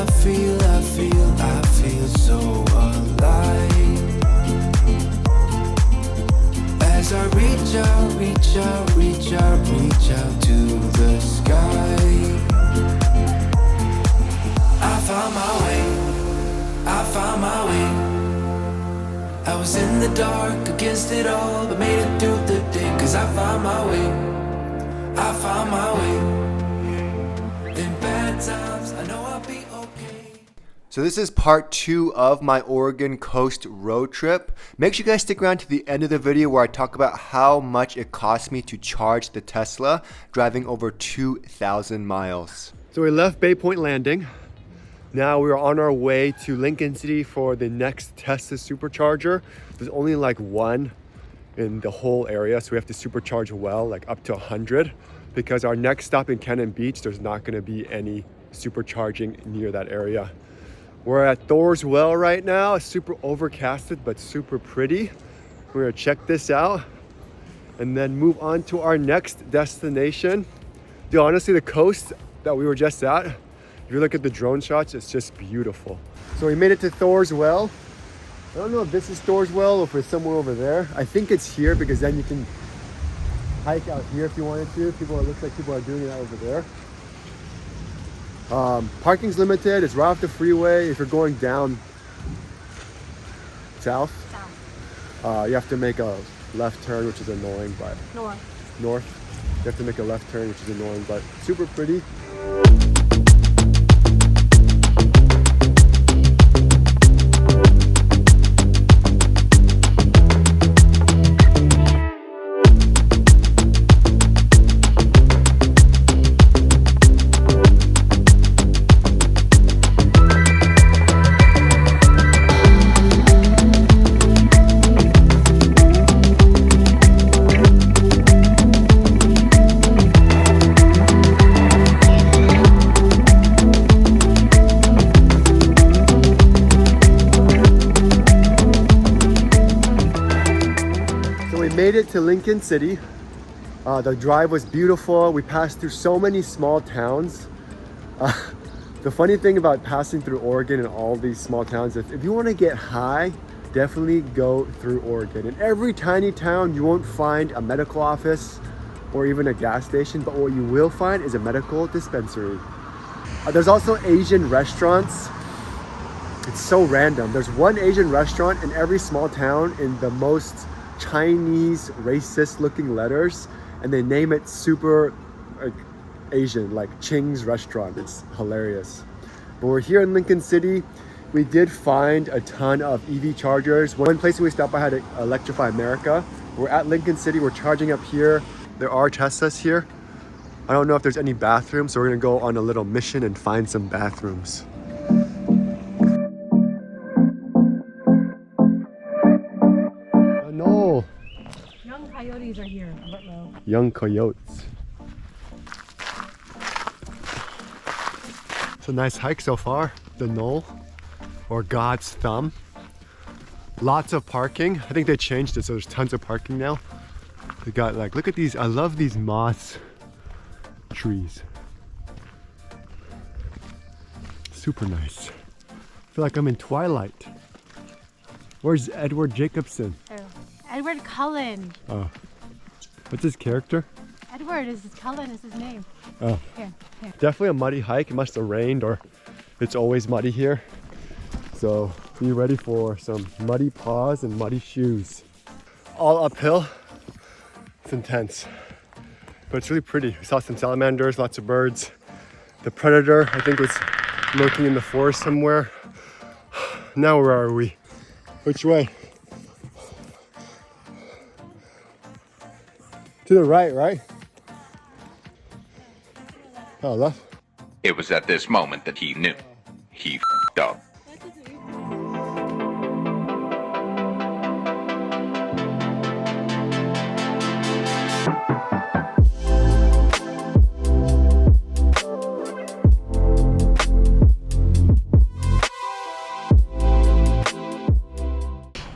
feel so alive. As I reach out to the sky. I found my way. I was in the dark against it all, but made it through the day. Cause I found my way. In bad times, I know I'll be okay. So this is part 2 of my Oregon coast road trip. Make sure you guys stick around to the end of the video where I talk about how much it cost me to charge the Tesla driving over 2,000 miles. So we left Bay Point Landing. Now we're on our way to Lincoln City for the next Tesla Supercharger. There's only like one in the whole area, so we have to supercharge well, like up to 100, because our next stop in Cannon Beach, there's not gonna be any supercharging near that area. We're at Thor's Well right now. It's super overcasted, but super pretty. We're gonna check this out and then move on to our next destination. Dude, honestly, the coast that we were just at, if you look at the drone shots, it's just beautiful. So we made it to Thor's Well. I don't know if this is Thor's Well or if it's somewhere over there. I think it's here because then you can hike out here if you wanted to. It looks like people are doing it over there. Parking's limited. It's right off the freeway. If you're going down south, you have to make a left turn, which is annoying, but north. You have to make a left turn, which is annoying, but super pretty. Made it to Lincoln City. The drive was beautiful. We passed through so many small towns. The funny thing about passing through Oregon and all these small towns is if you want to get high, definitely go through Oregon. In every tiny town, you won't find a medical office or even a gas station, but what you will find is a medical dispensary. There's also Asian restaurants. It's so random. There's one Asian restaurant in every small town in the most Chinese racist looking letters, and they name it super Asian, like Ching's restaurant. It's hilarious. But we're here in Lincoln City. We did find a ton of EV chargers. One place we stopped by had Electrify America. We're at Lincoln City. We're charging up here. There are Teslas here. I don't know if there's any bathrooms, so we're gonna go on a little mission and find some bathrooms. Knoll. Young coyotes are here. Young coyotes. It's a nice hike so far. The Knoll, or God's Thumb. Lots of parking. I think they changed it, so there's tons of parking now. They got like, look at these. I love these moss trees. Super nice. I feel like I'm in Twilight. Where's Edward Jacobson? Oh. Edward Cullen. Oh. What's his character? Edward is Cullen is his name. Oh. Here. Definitely a muddy hike. It must have rained, or it's always muddy here. So be ready for some muddy paws and muddy shoes. All uphill. It's intense. But it's really pretty. We saw some salamanders, lots of birds. The predator, I think, was lurking in the forest somewhere. Now where are we? Which way? To the right, right? Oh, left? It was at this moment that he knew. He f***ed up.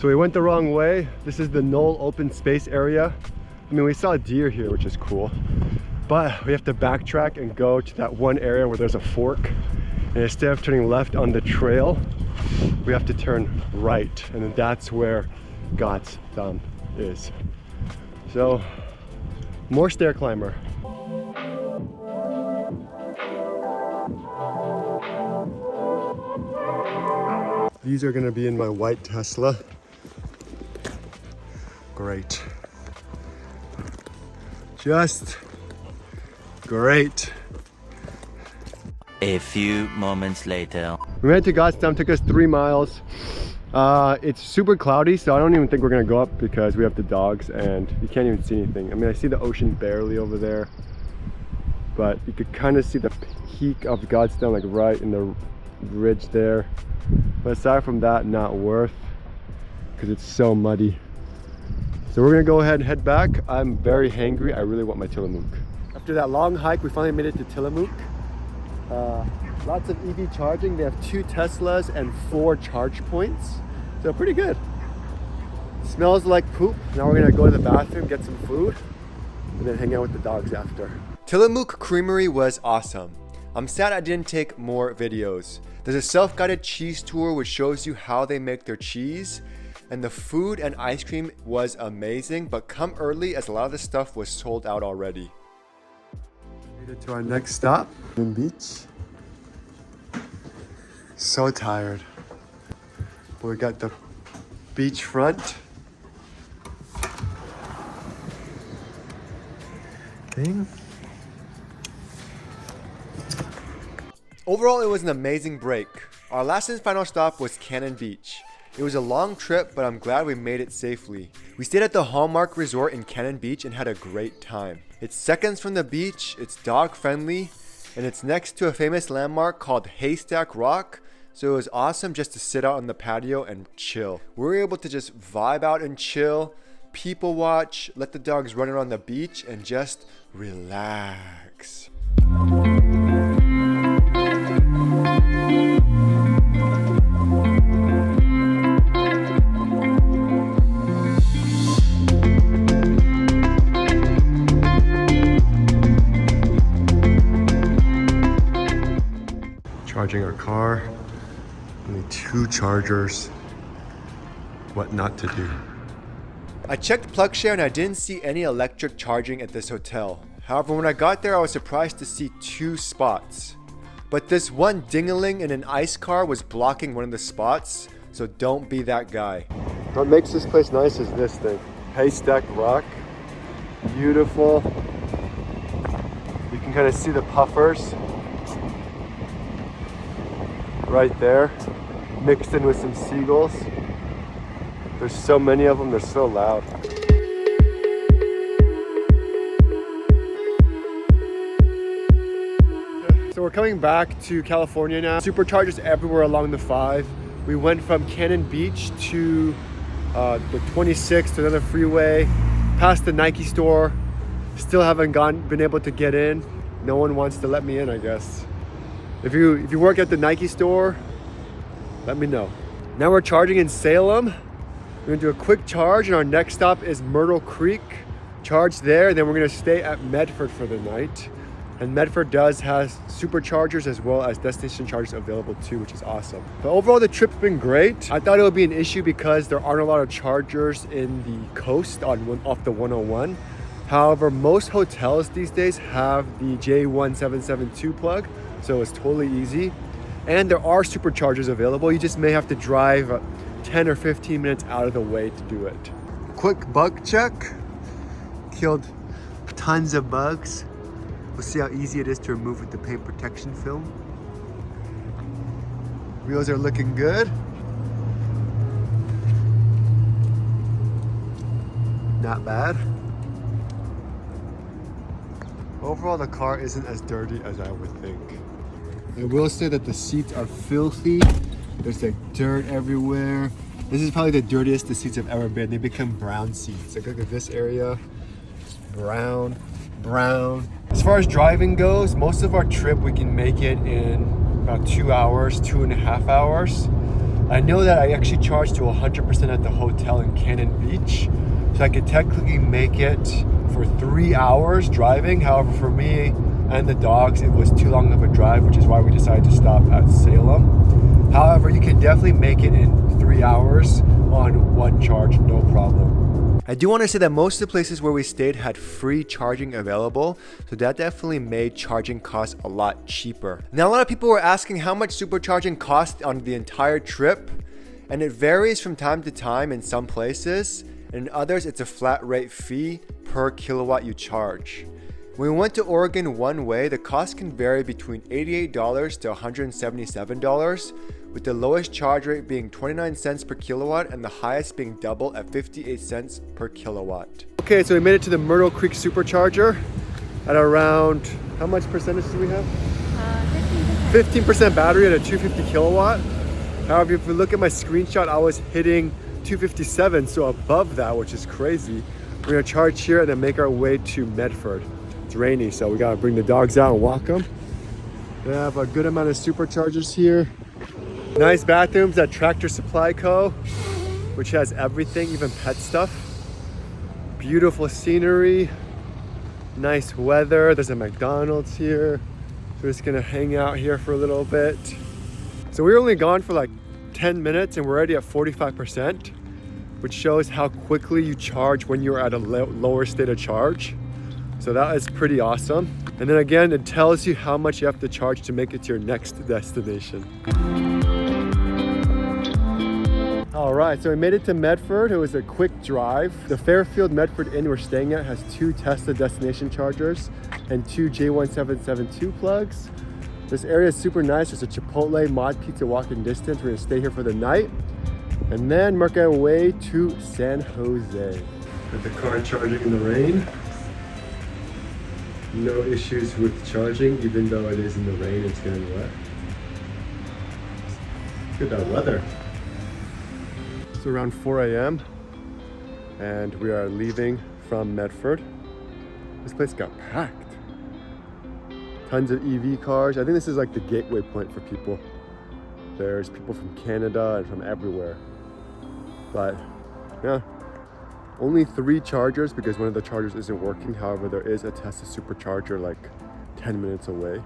So we went the wrong way. This is the Knoll open space area. I mean, we saw a deer here, which is cool, but we have to backtrack and go to that one area where there's a fork And instead of turning left on the trail, we have to turn right. And then that's where God's thumb is. So, more stair climber. These are gonna be in my white Tesla. Great. Just great. A few moments later. We went to Godstown, took us 3 miles. It's super cloudy, so I don't even think we're gonna go up because we have the dogs and you can't even see anything. I mean, I see the ocean barely over there, but you could kind of see the peak of Godstown, like right in the ridge there. But aside from that, not worth, because it's so muddy. So we're gonna go ahead and head back. I'm very hangry. I really want my Tillamook. After that long hike, we finally made it to Tillamook. Lots of EV charging. They have 2 Teslas and 4 charge points. So pretty good. Smells like poop. Now we're gonna go to the bathroom, get some food, and then hang out with the dogs after. Tillamook Creamery was awesome. I'm sad I didn't take more videos. There's a self-guided cheese tour which shows you how they make their cheese. And the food and ice cream was amazing, but come early as a lot of the stuff was sold out already. Made it to our next stop, in beach. So tired. But we got the beach front thing. Overall, it was an amazing break. Our last and final stop was Cannon Beach. It was a long trip, but I'm glad we made it safely. We stayed at the Hallmark Resort in Cannon Beach and had a great time. It's seconds from the beach, it's dog friendly, and it's next to a famous landmark called Haystack Rock, so it was awesome just to sit out on the patio and chill. We were able to just vibe out and chill, people watch, let the dogs run around the beach, and just relax. Charging our car, only 2 chargers, what not to do. I checked PlugShare and I didn't see any electric charging at this hotel. However, when I got there, I was surprised to see 2 spots. But this one ding-a-ling in an ice car was blocking one of the spots, so don't be that guy. What makes this place nice is this thing. Haystack Rock, beautiful. You can kind of see the puffers right there, mixed in with some seagulls. There's so many of them, they're so loud. So we're coming back to California now. Superchargers everywhere along the 5. We went from Cannon Beach to the 26th to another freeway, past the Nike store. Still haven't been able to get in. No one wants to let me in, I guess. If you work at the Nike store, let me know. Now we're charging in Salem. We're gonna do a quick charge, and our next stop is Myrtle Creek. Charge there, then we're gonna stay at Medford for the night. And Medford has superchargers as well as destination chargers available too, which is awesome. But overall, the trip's been great. I thought it would be an issue because there aren't a lot of chargers in the coast off the 101. However, most hotels these days have the J1772 plug, so it's totally easy. And there are superchargers available. You just may have to drive 10 or 15 minutes out of the way to do it. Quick bug check. Killed tons of bugs. We'll see how easy it is to remove with the paint protection film. Wheels are looking good. Not bad. Overall, the car isn't as dirty as I would think. I will say that the seats are filthy. There's like dirt everywhere. This is probably the dirtiest the seats have ever been. They become brown seats. Like look at this area. It's brown, brown. As far as driving goes, most of our trip we can make it in about 2 hours, 2.5 hours. I know that I actually charged to 100% at the hotel in Cannon Beach. So I could technically make it for 3 hours driving. However, for me and the dogs, it was too long of a drive, which is why we decided to stop at However, you can definitely make it in 3 hours on one charge, no problem. I do want to say that most of the places where we stayed had free charging available, so that definitely made charging costs a lot cheaper. Now, a lot of people were asking how much supercharging cost on the entire trip, and it varies from time to time in some places, and in others it's a flat rate fee per kilowatt you charge. When we went to Oregon one way, the cost can vary between $88 to $177, with the lowest charge rate being 29 cents per kilowatt and the highest being double at 58 cents per kilowatt. Okay, so we made it to the Myrtle Creek Supercharger at around, how much percentage do we have? 15% battery at a 250 kilowatt. However, if we look at my screenshot, I was hitting 257, so above that, which is crazy. We're gonna charge here and then make our way to Medford. It's rainy, so we gotta bring the dogs out and walk them. We have a good amount of superchargers here. Nice bathrooms at Tractor Supply Co., which has everything, even pet stuff. Beautiful scenery, nice weather. There's a McDonald's here. We're just gonna hang out here for a little bit. So we were only gone for like 10 minutes and we're already at 45%, which shows how quickly you charge when you're at a lower state of charge. So that is pretty awesome. And then again, it tells you how much you have to charge to make it to your next destination. All right, so we made it to Medford. It was a quick drive. The Fairfield Medford Inn we're staying at has 2 Tesla destination chargers and 2 J1772 plugs. This area is super nice. There's a Chipotle mod pizza walking distance. We're gonna stay here for the night and then make our way to San Jose. With the car charging in the rain. No issues with charging, even though it is in the rain, it's getting wet. Look at that weather. It's around 4 a.m. and we are leaving from Medford. This place got packed. Tons of EV cars. I think this is like the gateway point for people. There's people from Canada and from everywhere. But yeah, only 3 chargers because one of the chargers isn't working. However, there is a Tesla Supercharger like 10 minutes away.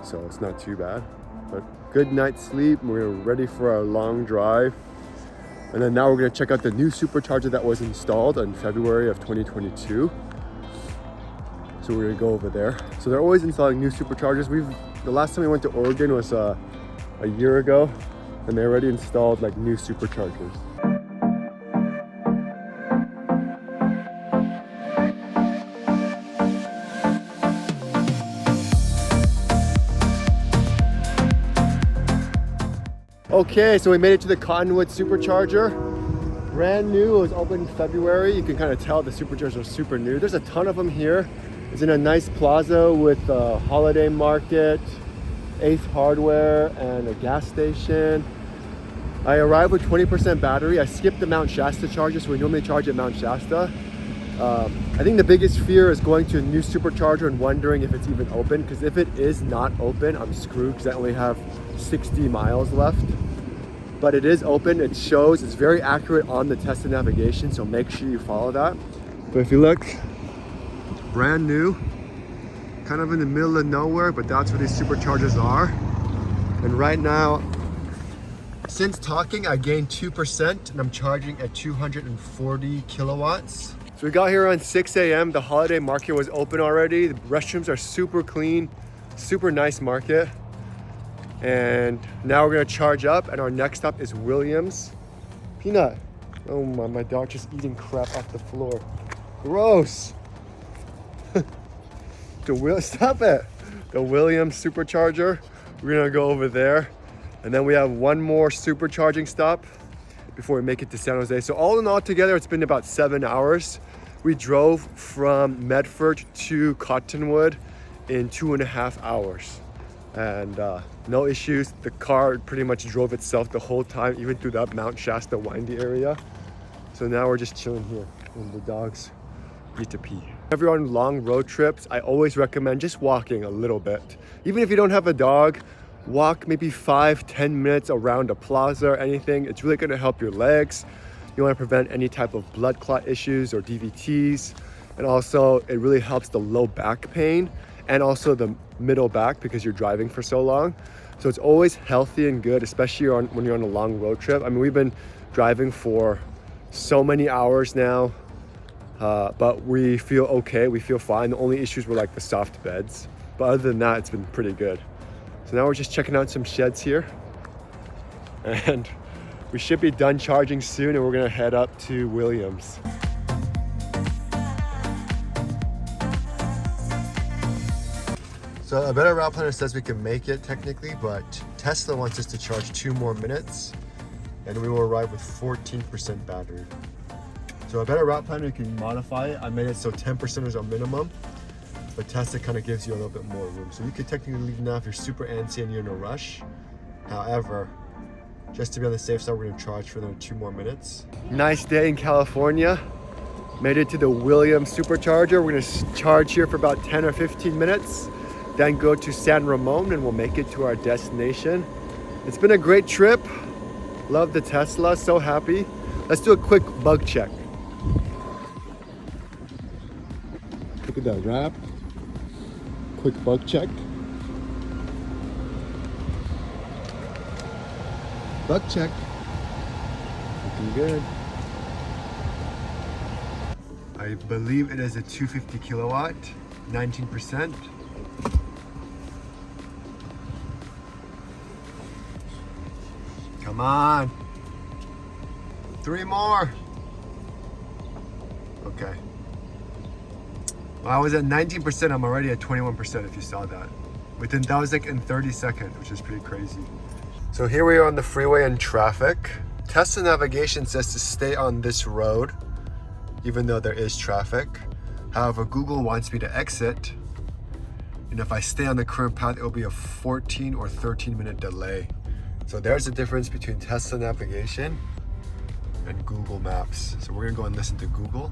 So it's not too bad. But good night's sleep. We're ready for our long drive. And then now we're gonna check out the new Supercharger that was installed in February of 2022. So we're gonna go over there. So they're always installing new Superchargers. The last time we went to Oregon was a year ago, and they already installed like new Superchargers. Okay, so we made it to the Cottonwood Supercharger. Brand new, it was opened in February. You can kind of tell the Superchargers are super new. There's a ton of them here. It's in a nice plaza with a holiday market, Ace Hardware, and a gas station. I arrived with 20% battery. I skipped the Mount Shasta charger, so we normally charge at Mount Shasta. I think the biggest fear is going to a new Supercharger and wondering if it's even open, because if it is not open, I'm screwed because I only have 60 miles left. But it is open, it shows, it's very accurate on the Tesla navigation, so make sure you follow that. But if you look, brand new, kind of in the middle of nowhere, but that's where these Superchargers are. And right now, since talking, I gained 2% and I'm charging at 240 kilowatts. So we got here around 6 a.m. The holiday market was open already. The restrooms are super clean, super nice market. And now we're gonna charge up and our next stop is Williams. Peanut, oh my dog just eating crap off the floor. Gross. Stop it. The Williams Supercharger. We're gonna go over there. And then we have one more supercharging stop before we make it to San Jose. So all in all together, it's been about 7 hours. We drove from Medford to Cottonwood in 2.5 hours. And no issues. The car pretty much drove itself the whole time, even through that Mount Shasta windy area. So now we're just chilling here and the dogs need to pee. If you're on long road trips, I always recommend just walking a little bit. Even if you don't have a dog, walk maybe 5-10 minutes around a plaza or anything. It's really gonna help your legs. You wanna prevent any type of blood clot issues or DVTs. And also it really helps the low back pain and also the middle back because you're driving for so long. So it's always healthy and good, especially when you're on a long road trip. I mean, we've been driving for so many hours now, but we feel okay, we feel fine. The only issues were like the soft beds, but other than that, it's been pretty good. So now we're just checking out some sheds here, and we should be done charging soon, and we're gonna head up to Williams. So a better route planner says we can make it technically, but Tesla wants us to charge 2 more minutes, and we will arrive with 14% battery. So a better route planner, you can modify it. I made it so 10% is our minimum, but Tesla kind of gives you a little bit more room. So you could technically leave now if you're super antsy and you're in a rush. However, just to be on the safe side, we're gonna charge for another 2 more minutes. Nice day in California. Made it to the Williams Supercharger. We're gonna charge here for about 10 or 15 minutes. Then go to San Ramon and we'll make it to our destination. It's been a great trip. Love the Tesla, so happy. Let's do a quick bug check. Look at that wrap. Quick bug check. Bug check. Looking good. I believe it is a 250 kilowatt, 19%. Come on. 3 more. Okay. Well, I was at 19%. I'm already at 21% if you saw that. That was like in 30 seconds, which is pretty crazy. So here we are on the freeway in traffic. Tesla navigation says to stay on this road, even though there is traffic. However, Google wants me to exit. And if I stay on the current path, it will be a 14 or 13 minute delay. So there's a difference between Tesla navigation and Google Maps. So we're gonna go and listen to Google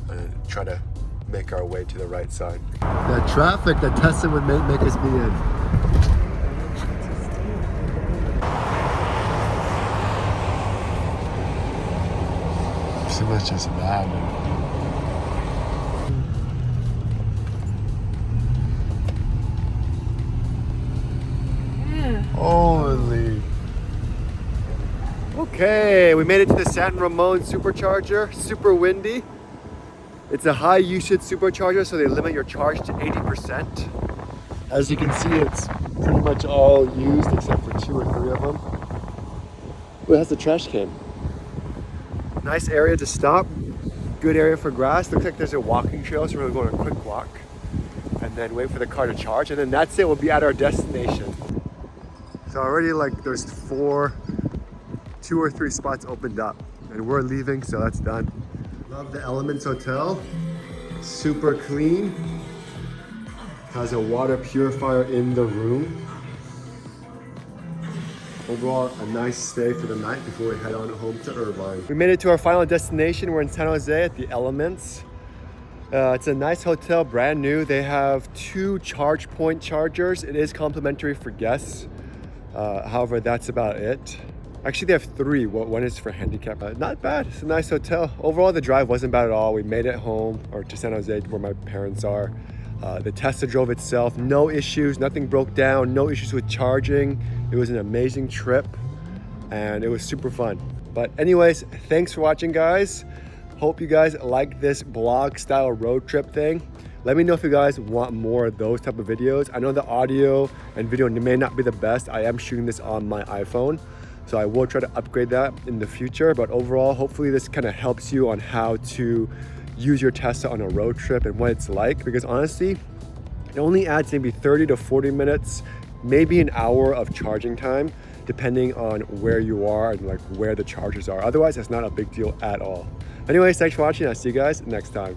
and try to make our way to the right side. That traffic that Tesla would make us be in. So much just bad. Holy. Okay, we made it to the San Ramon Supercharger. Super windy. It's a high usage supercharger, so they limit your charge to 80%. As you can see, it's pretty much all used except for 2 or 3 of them. Oh, it has the trash can. Nice area to stop. Good area for grass. Looks like there's a walking trail, so we're gonna go on a quick walk and then wait for the car to charge, and then that's it. We'll be at our destination. So already there's 2 or 3 spots opened up, and we're leaving, so that's done. Love the Elements Hotel. Super clean. Has a water purifier in the room. Overall, a nice stay for the night before we head on home to Irvine. We made it to our final destination. We're in San Jose at the Elements. It's a nice hotel, brand new. They have 2 charge point chargers. It is complimentary for guests. However, that's about it. Actually, they have 3. One is for handicap. Not bad. It's a nice hotel. Overall, the drive wasn't bad at all. We made it home, or to San Jose, where my parents are. The Tesla drove itself. No issues. Nothing broke down. No issues with charging. It was an amazing trip, and it was super fun. But anyways, thanks for watching, guys. Hope you guys like this blog-style road trip thing. Let me know if you guys want more of those type of videos. I know the audio and video may not be the best. I am shooting this on my iPhone, so I will try to upgrade that in the future. But overall, hopefully this kind of helps you on how to use your Tesla on a road trip and what it's like. Because honestly, it only adds maybe 30 to 40 minutes, maybe an hour of charging time, depending on where you are and where the chargers are. Otherwise, it's not a big deal at all. Anyways, thanks for watching. I'll see you guys next time.